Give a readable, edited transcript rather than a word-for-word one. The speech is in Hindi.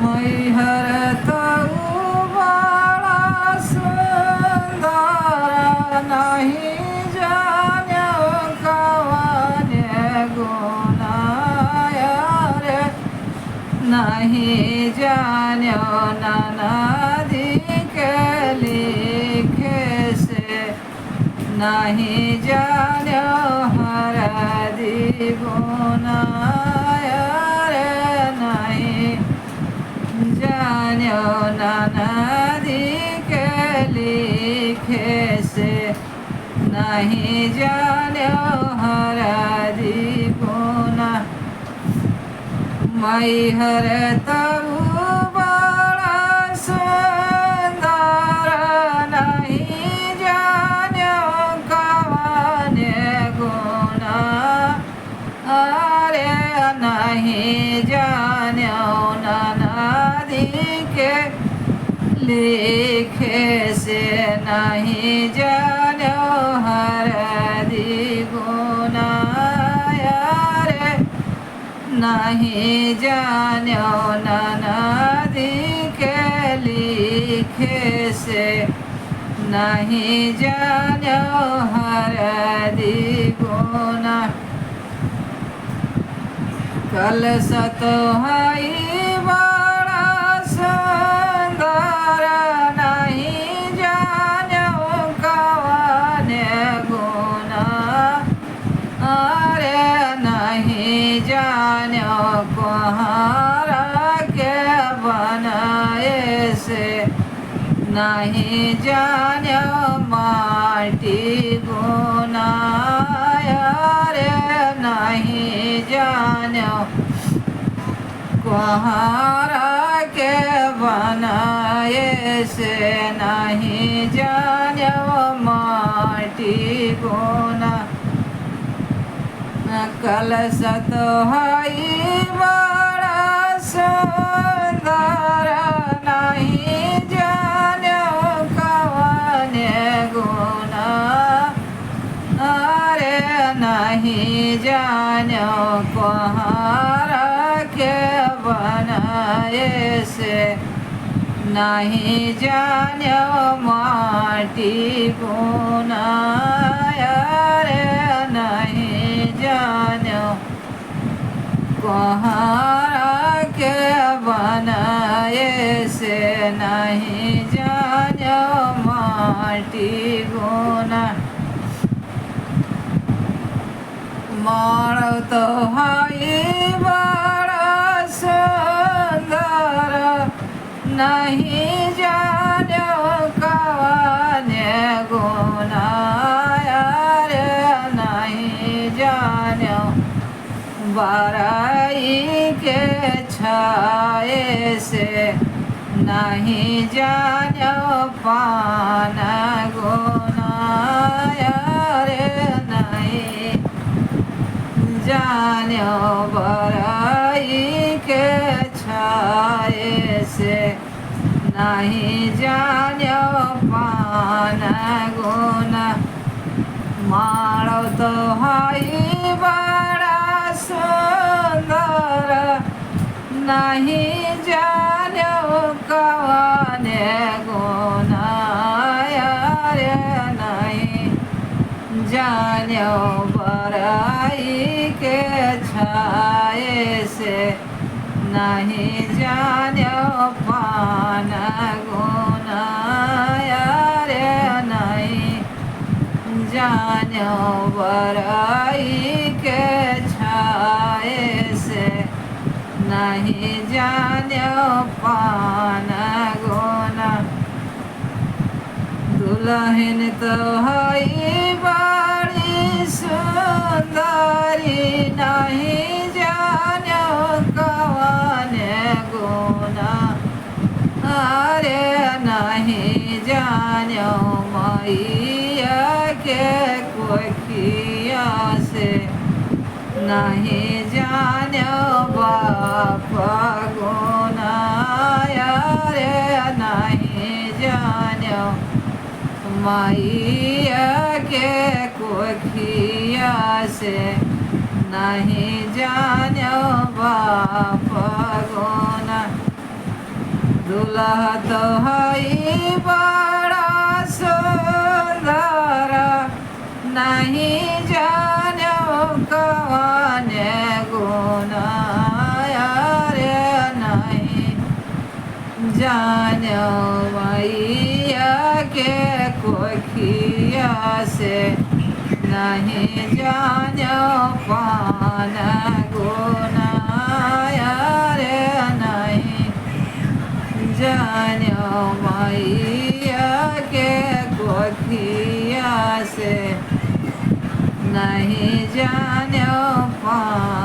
मैहर तऊ बड़ा सुंदर नहीं जान्यो कवने गुनाय रे नहीं जान्यो ननदी के लिखे से नहीं जान्यो हरदी गुनाय रे नहीं जान्यो ननदी के लिखे से नहीं जान्यो हरदी गुना मैहर तऊ बड़ा सुंदर नहीं जान्यो कवने गुना अरे नहीं जान्यो ननदी के लिखे से नहीं जान्यो हरदी गुना रे नहीं जान्यो ननदी के लिखे से नहीं जान्यो हरदी गुना कल सतोहाई बड़ा सुंदर नहीं जान्यो कवने गुना अरे नहीं जान्यो कुहारा के बनाए से नहीं जान्यो माटी गुना रे नहीं जान्यो कुहारा के बनाए से नहीं जान्यो माटी गुना कल सतोहाई बड़ा सुंदर नहीं जान्यो कवने गुना अरे नहीं जान्यो कुहारा के बनाए से नहीं जान्यो माटी गुना रे नहीं जान्यो कुहारा के बनाए से नहीं जान्यो माटी गुना मार तो हाई बड़ा सुंदर नहीं जान्यो कवने गुना रे नहीं जान्यो बराई के छाए से नहीं जान्यो पान गुना रे नहीं जान्यो बराई के छाए से नहीं जान्यो पान गुना मारो तो हाई बड़ा सुंदर नहीं जान्यो कवने गुना रे नहीं जान्यो बराई के छाए से नहीं जान्यो पान गुना रे नहीं जान्यो बराई के छाए से नहीं जान्यो पान गुना दुल्हन तो हई बड़ी सुंदरी नहीं जान्यो कवने गुना अरे नहीं जान्यो मैया के कोखिया से नहीं जान्यो बाप गुना रे नहीं जान्यो मैया के कोखिया से नहीं जान्यो बाप गुना दूल्हा तो हई बड़ा सुंदर नहीं जानो कवने गुना रे नहीं जानो मैया के कोखिया से नहीं जानो पान गुना रे नहीं जानो मैया के कोखिया से नहीं जानो पान